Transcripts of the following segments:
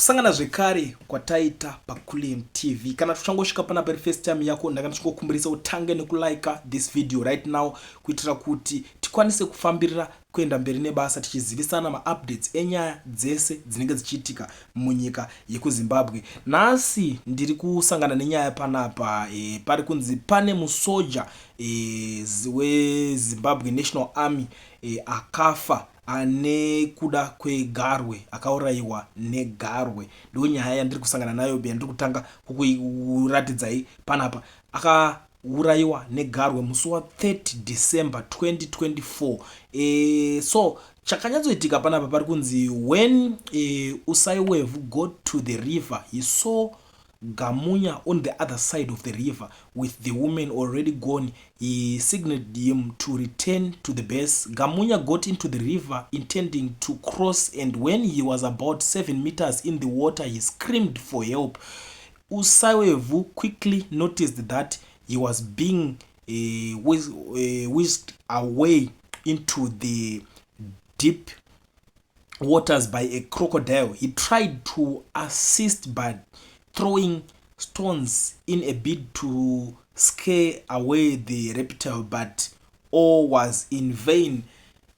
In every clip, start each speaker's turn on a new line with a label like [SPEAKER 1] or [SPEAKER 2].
[SPEAKER 1] kusangana zvekare kwataita paCoolM TV. Kana tuchangosvika pana pari first time yako ndakanokukumbirisa utange nekulika this video right now kuitira kuti tikwanise kufambirira kuenda mberi nebasa tichizivisana maupdates enyaya dzese dzinenge dzichiitika munyika yekuZimbabwe. Nhasi ndiri kusangana nenyaya panapa pari kunzi pane musoja weZimbabwe National Army akafa ane kuda kweGarwe, akauraiwa neGarwe. Ndo nyaya yandiri kusangana nayo ndiri kutanga kukuratidzai panapa. Akauraiwa neGarwe musi wa 30 December 2024. So chakanyatsoitika panapa pari kunzi when Auraiwa got to the river, he saw Gamunya on the other side of the river with the woman already gone. He signaled him to return to the base. Gamunya got into the river intending to cross, and when he was about 7 meters in the water, he screamed for help. Auraiwa quickly noticed that he was being whisked away into the deep waters by a crocodile. He tried to assist by throwing stones in a bid to scare away the reptile, but all was in vain.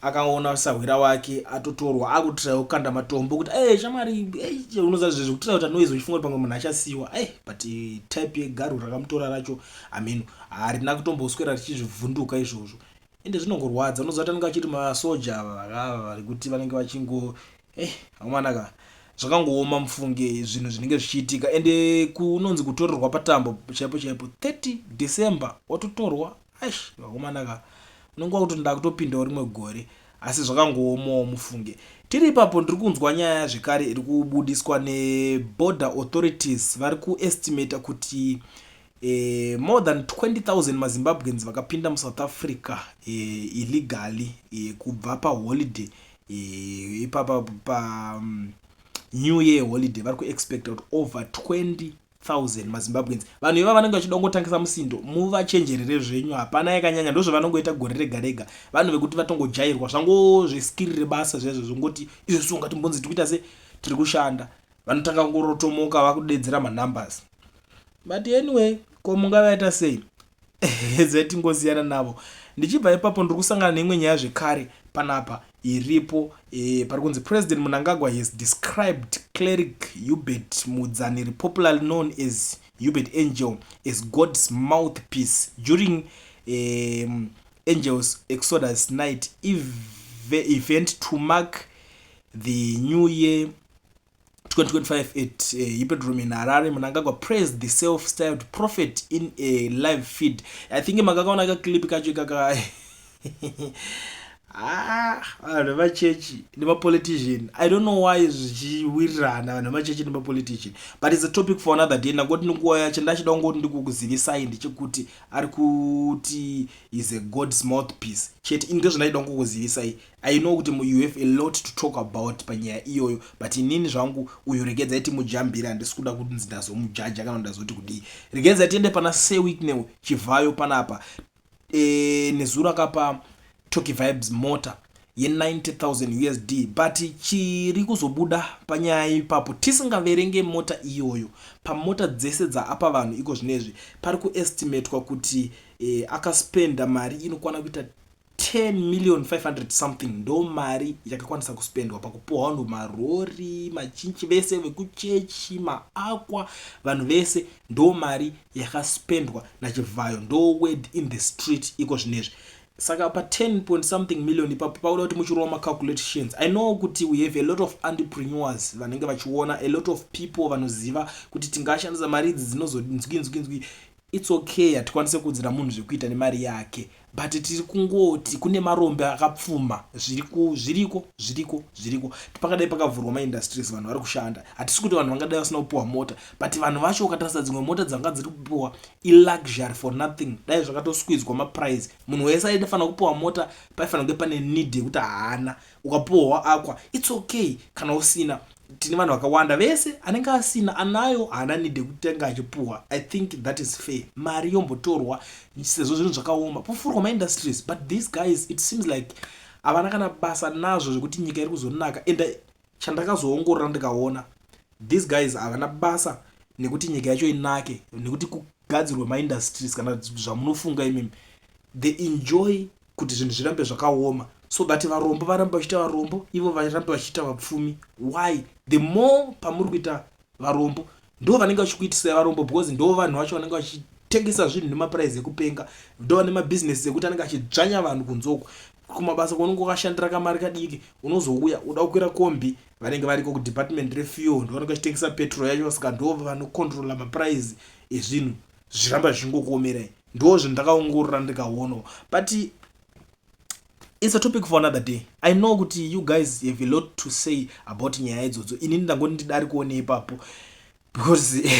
[SPEAKER 1] Akaona sawira wake atotorwa akutira kukanda matombo kuti shamari unoza zvezvo kutira kuti anoizwa chifungo pamwe munhu achasiwa but type yegaru rakamutora racho harina kutomboswera richizvivhunduka izvozvo, ende zvinongorwadza. Unoziva kuti anenge achiti masoja vari kuti vanenge vachingo amanaka zvakangooma mufunge zvinhu zvinenge zvichiitika, ende kunonzi kutorerwa patambo chaipo 30 December watotorwa. Vakomanaka unonga kuti ndakutopindawo rimwe gore, asi zvakangoomawo mufunge. Tiri ipapo ndiri kunzwa nyaya zvekare iri kubudiswa neborder authorities. Vari kuestimata kuti more than 20,000 maZimbabweans vakapinda muSouth Africa illegally kubva paholiday ipapa pa New Year holiday. Vari kuexpecta kuti over 20,000 maZimbabweans. Vanhu iva vanenge vachida kungotangisa musindo, muvachenjerere zvenyu, hapana yakanyanya. Ndozvo vanongoita gore rega rega, vanhu vekuti vatongojairwa zvango zveskirire basa zvezvo zvongoti izvo sungati mbonzi tikuita se tiri kushanda, vanotanga kungorotomoka vakudedzera manumbers. But anyway, ko mungavaita sei zetingosiyana navo. Ndichibva ipapo ndiri kusangana neimwe nyaya zvekare panapa iripo pari kunzi President Mnangagwa has described cleric Hubert Mudzaniri, popularly known as Hubert Angel, as God's mouthpiece during Angel's Exodus night event to mark the new year 2025 at Hippodrome in Harare. Mnangagwa praised the self-styled prophet in a live feed. I think makakaona ka clip kacho kaka vanhu vachechi nemapolitician. I don't know why zvichiwirirana vanhu vachechi nemapolitician, but it's a topic for another day. Nangoti nguva yacho ndachida kungoti ndikukuzivisai ndechekuti ari kuti is a God's mouthpiece chete. Ini ndozvinaida kungokuzivisai. I know kuti you have a lot to talk about panyaya iyoyo, but inini zvangu uyu regedza iti mujambira, handisi kuda kuti ndazomujaja kana ndazoti kudii. Regedza tiende pana seweek chivayo panapa nezura kapa Toki Vibes motor ye 90,000 USD, but chiri kuzobuda panyaya ipapo tisingaverenge mota iyoyo pamota dzese dzaapa vanhu iko zvinezvi pari kuestimatwa kuti akaspenda mari inokwana kuita 10,500,000 something. Ndo mari yakakwanisa kuspendwa pakupohwa vanhu marori, machinchi vese vekuchechi, maakwa, vanhu vese. Ndo mari yakaspendwa nachivayo, ndo word in the street iko zvinezvi. Saka pa 10 point something million ipapo pauda kuti muchirowa macalculations. I know kuti we have a lot of entrepreneurs vanenge vachiona, a lot of people vanoziva kuti tingashandisa mari idzi dzinozonzwi. It's okay, hatikwanise kudzira munhu zvekuita nemari yake, but tiri kungoti kune marombe akapfuma zviriko. Pakadai pakavhurwa maindustries, vanhu vari kushanda. Hatisi kuti vanhu vangadai vasina kupiwa mota, but vanhu vacho ukatarisa dzimwe mota dzanga dziri kupiwa luxury for nothing. Dai zvakatoskwizwa maprice. Munhu wese aifanira kupiwa mota paifanira kunge pane need yekuti haana, ukapiwa akwa. It's okay kana usina. Tine vanhu vakawanda vese anenge asina anayo haana need kutenga achipuwa. I think that is fair. Mari yombotorwa sezvo zvinhu zvakaoma pofurwa maindustries, but these guys it seems like havana kana basa nazvo zvekuti nyika iri kuzonaka. And chandakazoongorora ndikaona these guys havana basa nekuti nyika yacho inake, nekuti kugadzirwe maindustries kana zvamunofunga imimi. They enjoy kuti zvinhu zvirambe zvakaoma, so that varombo varambe vachiita varombo, ivo varambe vachiita vapfumi. Why? The more pamuri kuita varombo ndo vanenge vachikuitisai varombo, because ndo vanhu vacho vanenge vachitengesa zvinhu nemapuraizi ekupenga, ndo vane mabhizinesi ekuti anenge achidzvanya vanhu kunzoko. Kumabasa kwaunenge wakashandira kamari kadiki, unozouya uda kukwira kombi, vanenge variko kudepartment refuel ndo vanenge vachitengesa petrol yacho, saka ndo vanokontrola mapuraizi ezvinhu zviramba zvichingokuomerai. Ndo zvinhu ndakaongorora ndikaonawo, but it's a topic for another day. I know kuti you guys have a lot to say about nyaya idzodzo. Inini ndangoti ndidari kuone ipapo because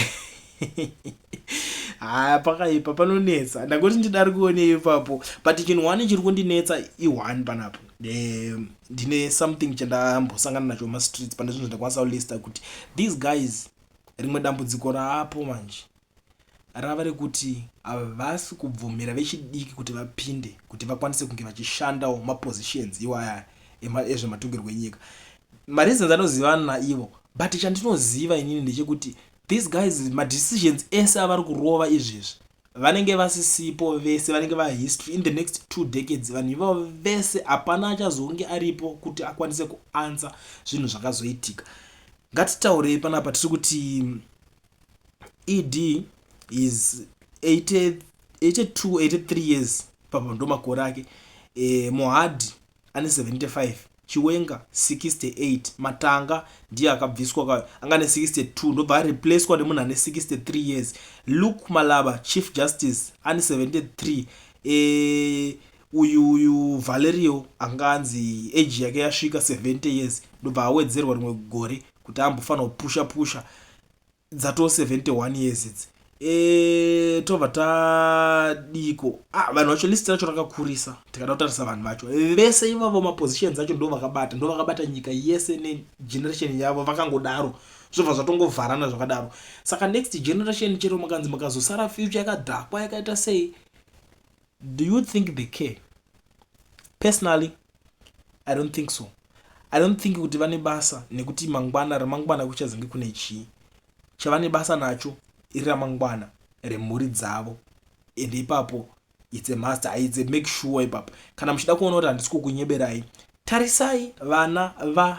[SPEAKER 1] pakaipa panonetsa, ndangoti ndidari kuone ipapo, but chinhu one chiri kundinetsa i1 panapo. Ndine something chandambosangana nacho mastreets, pane zvinhu ndakwanisa kulista kuti these guys, rimwe dambudziko raapo manje rava rekuti havasi kubvumira vechidiki kuti vapinde, kuti vakwanise kunge vachishandawo mapositions iwaya ezvematongerwo enyika. Mareasons anozivana naivo, but chandinoziva inini ndechekuti these guys madecisions ese avari kurova izvezvi vanenge vasisipo vese, vanenge vahistory. In the next 2 decades vanhu ivavo vese hapana achazonge aripo kuti akwanise kuansa zvinhu zvakazoitika. Ngatitaurei panapa tiri kuti ED is 83 years papa ndo makore ake. Mohadi ane 75, Chiwenga 68, Matanga ndiye akabviswa angane 62 ndobva areplacewa nemunhu ane 63 years. Luke Malaba Chief Justice ane 73. Uyu Valerio anganzi age yake yasvika 70 years ndobva awedzerwa rimwe gore kuti ambofanira kupusha dzato 71 years idzi. Tobva tadiko vanhu vacho list racho rakakurisa, tikada kutarisa vanhu vacho vese ivavo mapositions acho ndo vakabata nyika yese negeneration yavo, vakangodaro zvobva zvatongovharana zvakadaro. Saka next generation chero makanzi makazosara future yakadhakwa yakaita sei, do you think they care? Personally I don't think so. I don't think kuti vane basa nekuti ramangwana kuchazenge kune chii chavane basa nacho iri ramangwana remhuri dzavo, ende ipapo it's a must. It's a make sure ipapo kana muchida kuona kuti handisi kukunyeberai, tarisai vana va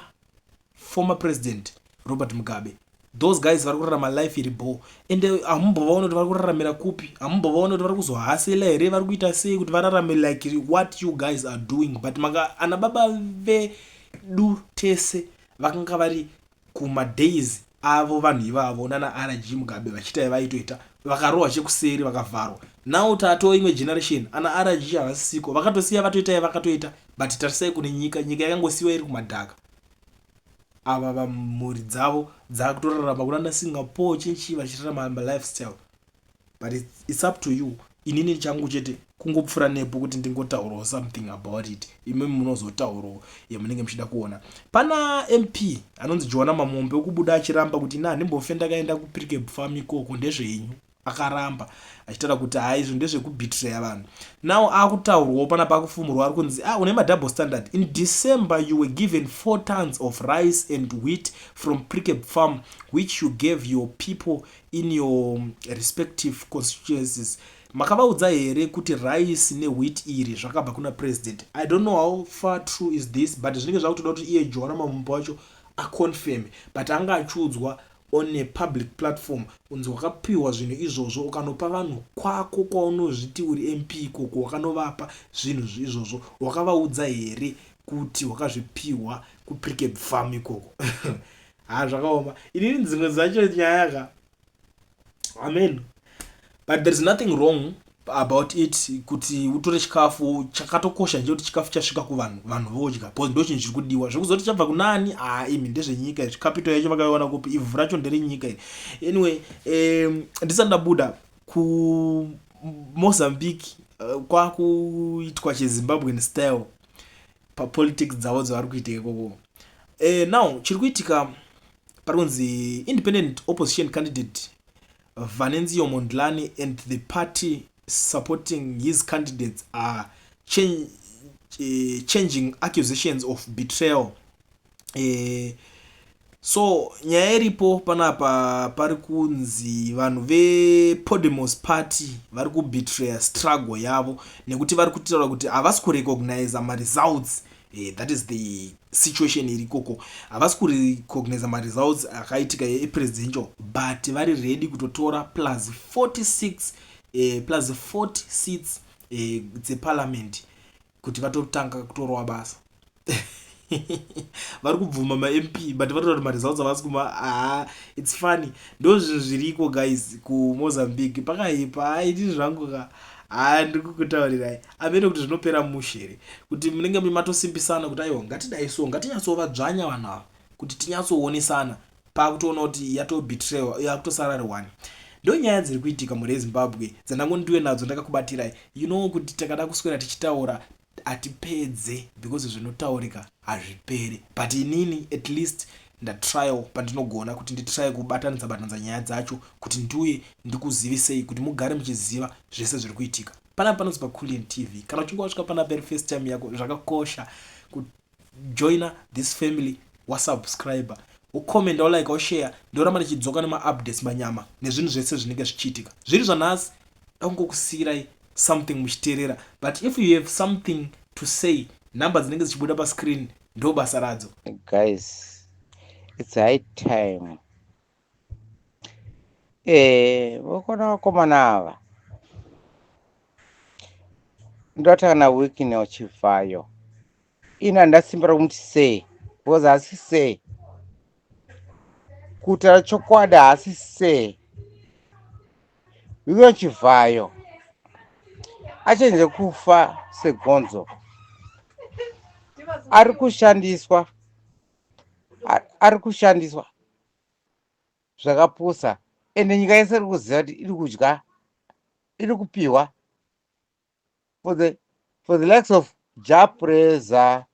[SPEAKER 1] former president Robert Mugabe. Those guys vari kurarama life iri bo, ende hamumbovaona kuti vari kuraramira kupi, hamumbovaona kuti vari kuzohasela here, vari kuita sei kuti vararame like what you guys are doing. But ana baba vedu tese vakanga vari kumadays avo vanhu ivavo nana RG Mugabe vachiita vaitoita, vakarohwa chekuseri vakavharwa. Now tato imwe generation ana RG havasisiko, vakatosiya vatoita vakatoita, but tarisai kune nyika yakangosiyiwa iri kumadhaka. Ava vamhuri dzavo dzakutorarama kunana Singapore chinchi vachirarama lifestyle. But it's up to you. Inini changu chete kungopfura nepo kuti ndingotaurawo something about it, imwe munozotaurawo yamunenge muchida kuona. Pana MP anonzi Joana Mamombe okubuda achiramba kuti ndimbofenda kaenda kupirike farm ikoko ndezvenyu, akaramba achitaura kuti izvo ndezvekubetray vanhu. Now akutaurwawo pana pakufumurwa ari kunzi une double standard. In December you were given 4 tons of rice and wheat from Parikupisa farm which you gave your people in your respective constituencies. Makavaudza here kuti rice newheat iri zvakabva kuna president. I don't know how far true is this, but zvinenge zvakutoda kuti iye Joana Mamombe wacho aconfirm, but anga achiudzwa on a public platform unzi wakapiwa zvinhu izvozvo ukanopa vanhu kwako kwaunozviti uri MP ikoko wakanovapa zvinhu izvozvo, wakavaudza here kuti wakazvipiwa kuParikupisa farm ikoko? Zvakaoma. Inini dzimwe dzacho nyaya amen, but there's nothing wrong about it kuti utore chikafu chakatokosha nje kuti chikafu chasvika kuvanhu vodya, because ndo chinhu chiri kudiwa. Zvekuzoti chabva kunani imi ndezvenyika izvi, capital yacho vakaiona kupi, ivhu racho nderenyika iri. Anyway, ndisati ndabuda kuMozambique kwakuitwa cheZimbabwean style papolitics dzavo dzavari kuita ikoko. Now chiri kuitika parikunzi independent opposition candidate Vanenzio Mondlane and the party supporting his candidates are changing accusations of betrayal So nyaya iripo panapa pari kunzi vanhu vepodemos party vari kubetray struggle yavo nekuti vari kutaura kuti havasi kurecognize maresults. That is the situation iri ikoko. Havasi kurecognize maresults akaitika epresidential, but vari ready kutotora plus 46 plus 40 seats dzeparliament kuti vatotanga kutorwa basa. vari kubvuma mamp but vatoda kuti maresults havasi kuma. It's funny. Ndo zvinhu zviriko guys kumozambique pakaipa. Haiti zvangu ka ndiri kukutaurirai amene kuti zvinopera mushere kuti munenge matosimpisana kuti aiwa ngatidai so ngatinyatsovadzvanya vanhu ava kuti tinyatsoonesana pakutoona kuti yatobetraywa yakutosara ri1. Ndo nyaya dziri kuitika murezimbabwe dzandangondiwe nadzo ndakakubatirai kuti takada kuswera tichitaura atipedze because zvinotaurika hazviperi, but inini at least ndatrial pandinogona kuti nditry kubatanidza nyaya dzacho kuti ndiuye ndikuzivisei kuti mugare muchiziva zvese zviri kuitika panapa panonzi paCoolian TV. Kana uchinge wasvika panapa iri first time yako zvakakosha kujoina this family, wasubscriber, ucomenda, ulike, ushare. Ndoramba ndichidzoka nemaupdates manyama nezvinhu zvese zvinenge zvichiitika. Zviri zvanhasi ndakungokusiyirai something muchiteerera, but if you have something to say, number dzinenge zichibuda pascreen ndo basa radzo.
[SPEAKER 2] Guys, it's high time. Vokona vakomana ava ndotana wiki neochivhayo ina ndasimbira kumuti sei because hasi sei kutaura chokwadi hasi sei wiki neochivhayo achenze kufa segonzo ari kushandiswa zvakapusa ende nyika yese iri kuziva kuti iri kudya iri kupiwa for the likes of Japreza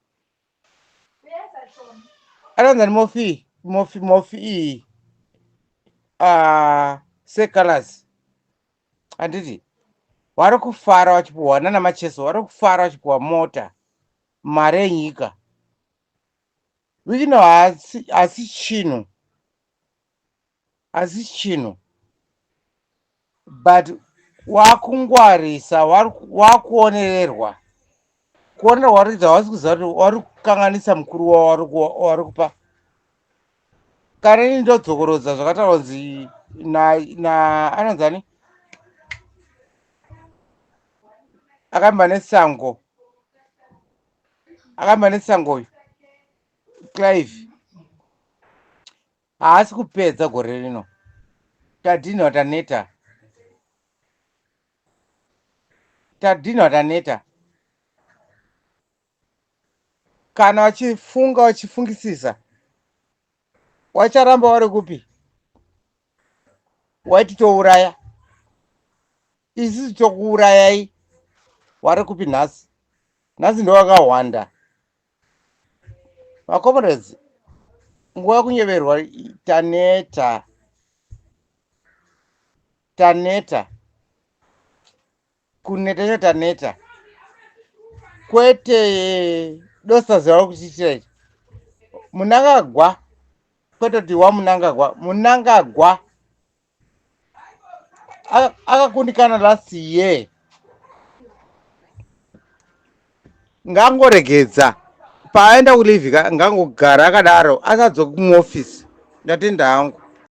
[SPEAKER 2] anonzi mofi iyi sekalas handiti vari kufara vachipuwa nana macheso vari kufara vachipuwa mota mari yenyika vikino hasi chinhu but wakungwarisa wakuonererwa kuridza wasi kuziva kuti wari kukanganisa mukuru wari kupa. Kana ini ndodzokorodza zvakataura kunzi anonzani akamba nesango uyu Clive haasi kupedza gore rino. Tadhina taneta kana wachifungisisa wacharamba wari kupi waiti touraya isusu tokuurayai wari kupi nhasi ndo wakahwanda makomrades nguva kunyeverwa taneta kuneta taneta kwete dosa zvauri kuchiitira Mnangagwa kwete kuti Mnangagwa akakundikana last year ngangoregedza paaenda kulivhika ngangogara akadaro asadzoka kumuofisi ndatenda hangu